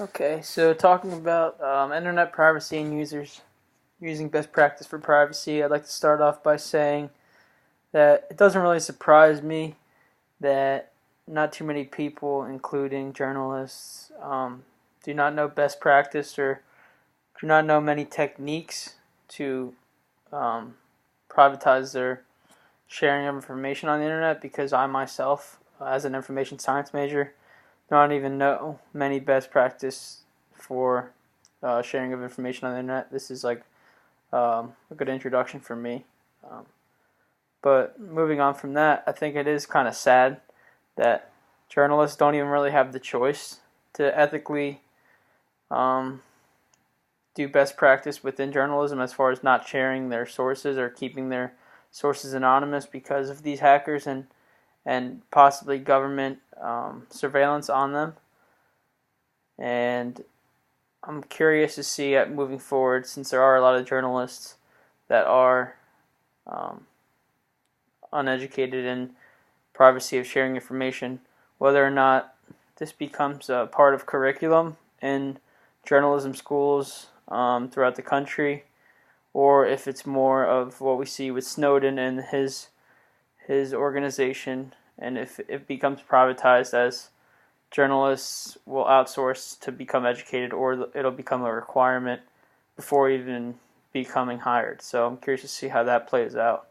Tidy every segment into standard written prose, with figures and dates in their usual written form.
Okay, so talking about internet privacy and users using best practice for privacy, I'd like to start off by saying that it doesn't really surprise me that not too many people, including journalists, do not know best practice or do not know many techniques to um, privatize their sharing of information on the internet because I myself, as an information science major, don't even know many best practice for sharing of information on the internet. This is like a good introduction for me. Um, but moving on from that, I think it is kind of sad that journalists don't even really have the choice to ethically um, do best practice within journalism as far as not sharing their sources or keeping their sources anonymous because of these hackers and possibly government surveillance on them. And I'm curious to see moving forward, since there are a lot of journalists that are um, uneducated in privacy of sharing information, whether or not this becomes a part of curriculum in journalism schools throughout the country, or if it's more of what we see with Snowden and his organization, and if it becomes privatized as journalists will outsource to become educated, or it'll become a requirement before even becoming hired. So I'm curious to see how that plays out.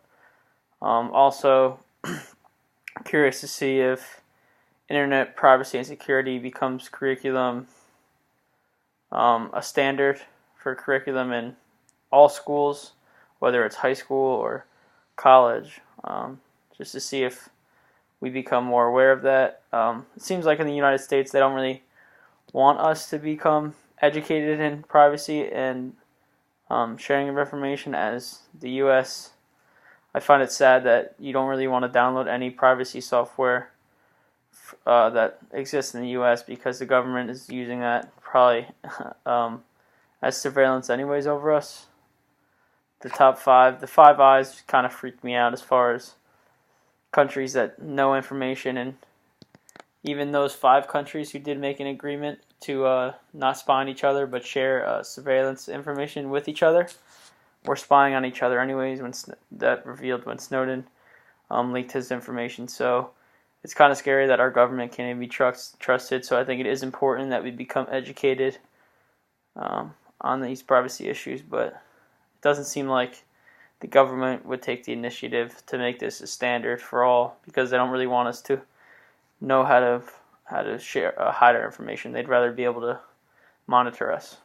Also, curious to see if internet privacy and security becomes curriculum, a standard for curriculum in all schools, whether it's high school or college, just to see if we become more aware of that. It seems like in the United States they don't really want us to become educated in privacy and sharing of information, as the U.S. I find it sad that you don't really want to download any privacy software that exists in the U.S. because the government is using that probably as surveillance anyways over us. The Five Eyes kind of freaked me out as far as countries that know information, and even those 5 countries who did make an agreement to not spy on each other but share surveillance information with each other were spying on each other anyways when that revealed when Snowden leaked his information. So it's kind of scary that our government can't even be trusted. So I think it is important that we become educated on these privacy issues, but it doesn't seem like the government would take the initiative to make this a standard for all, because they don't really want us to know how to share hide our information. They'd rather be able to monitor us.